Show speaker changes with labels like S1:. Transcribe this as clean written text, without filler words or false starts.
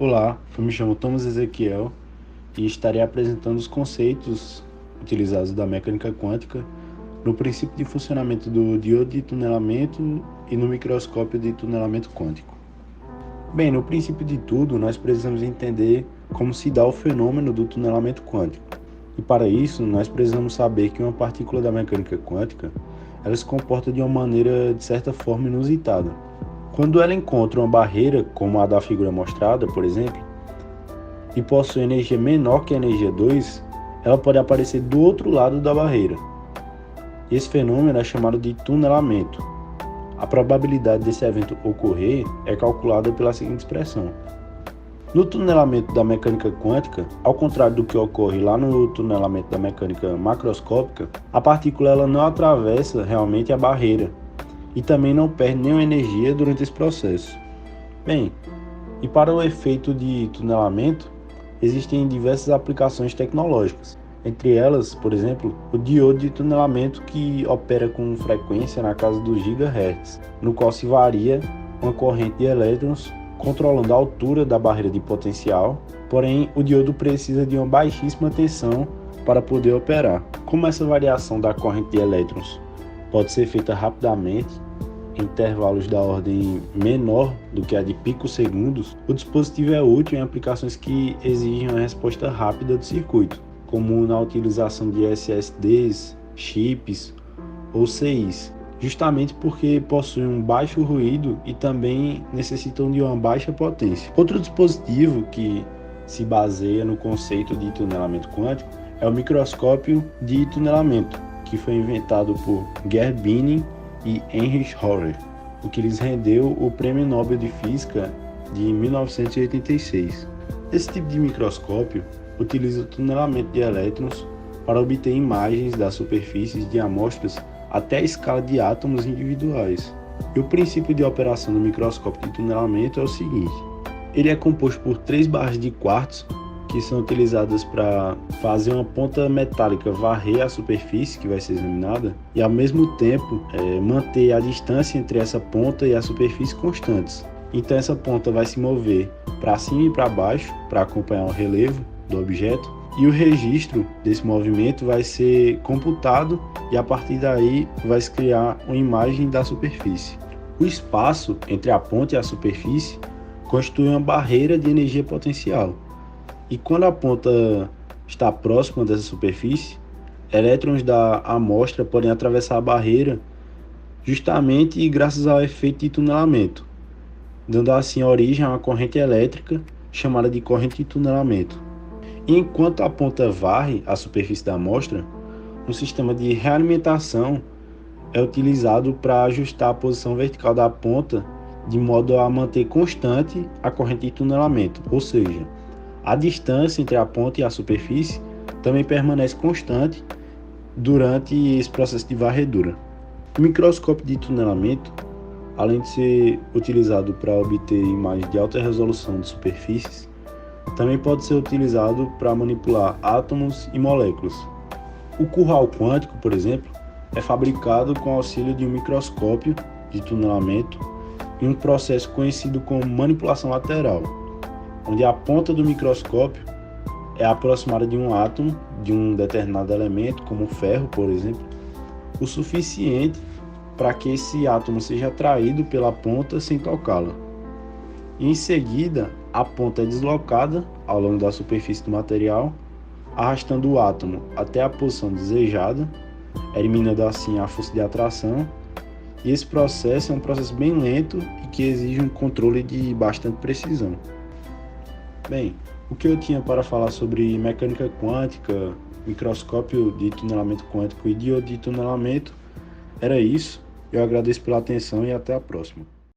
S1: Olá, eu me chamo Thomas Ezequiel e estarei apresentando os conceitos utilizados da mecânica quântica no princípio de funcionamento do diodo de tunelamento e no microscópio de tunelamento quântico. Bem, no princípio de tudo, nós precisamos entender como se dá o fenômeno do tunelamento quântico. E para isso, nós precisamos saber que uma partícula da mecânica quântica, ela se comporta de uma maneira, de certa forma, inusitada. Quando ela encontra uma barreira, como a da figura mostrada, por exemplo, e possui energia menor que a energia 2, ela pode aparecer do outro lado da barreira. Esse fenômeno é chamado de tunelamento. A probabilidade desse evento ocorrer é calculada pela seguinte expressão. No tunelamento da mecânica quântica, ao contrário do que ocorre lá no tunelamento da mecânica macroscópica, a partícula ela não atravessa realmente a barreira e também não perde nenhuma energia durante esse processo. Bem, e para o efeito de tunelamento, existem diversas aplicações tecnológicas. Entre elas, por exemplo, o diodo de tunelamento que opera com frequência na casa dos gigahertz, no qual se varia uma corrente de elétrons controlando a altura da barreira de potencial, porém o diodo precisa de uma baixíssima tensão para poder operar. Como essa variação da corrente de elétrons pode ser feita rapidamente, em intervalos da ordem menor do que a de picosegundos, o dispositivo é útil em aplicações que exigem uma resposta rápida do circuito, como na utilização de SSDs, chips ou CIs, justamente porque possuem um baixo ruído e também necessitam de uma baixa potência. Outro dispositivo que se baseia no conceito de tunelamento quântico é o microscópio de tunelamento, que foi inventado por Gerd Binning e Heinrich Hörer, o que lhes rendeu o Prêmio Nobel de Física de 1986. Esse tipo de microscópio utiliza o tunelamento de elétrons para obter imagens das superfícies de amostras até a escala de átomos individuais. E o princípio de operação do microscópio de tunelamento é o seguinte: ele é composto por 3 barras de quartzo que são utilizadas para fazer uma ponta metálica varrer a superfície que vai ser examinada e ao mesmo tempo manter a distância entre essa ponta e a superfície constantes. Então essa ponta vai se mover para cima e para baixo para acompanhar o relevo do objeto, e o registro desse movimento vai ser computado e a partir daí vai se criar uma imagem da superfície. O espaço entre a ponta e a superfície constitui uma barreira de energia potencial. E quando a ponta está próxima dessa superfície, elétrons da amostra podem atravessar a barreira justamente graças ao efeito de tunelamento, dando assim origem a uma corrente elétrica chamada de corrente de tunelamento. E enquanto a ponta varre a superfície da amostra, um sistema de realimentação é utilizado para ajustar a posição vertical da ponta de modo a manter constante a corrente de tunelamento, ou seja, a distância entre a ponta e a superfície também permanece constante durante esse processo de varredura. O microscópio de tunelamento, além de ser utilizado para obter imagens de alta resolução de superfícies, também pode ser utilizado para manipular átomos e moléculas. O curral quântico, por exemplo, é fabricado com auxílio de um microscópio de tunelamento em um processo conhecido como manipulação lateral, onde a ponta do microscópio é aproximada de um átomo de um determinado elemento, como o ferro, por exemplo, o suficiente para que esse átomo seja atraído pela ponta sem tocá-la. Em seguida, a ponta é deslocada ao longo da superfície do material, arrastando o átomo até a posição desejada, eliminando assim a força de atração. E esse processo é um processo bem lento e que exige um controle de bastante precisão. Bem, o que eu tinha para falar sobre mecânica quântica, microscópio de tunelamento quântico e diodo de tunelamento era isso. Eu agradeço pela atenção e até a próxima.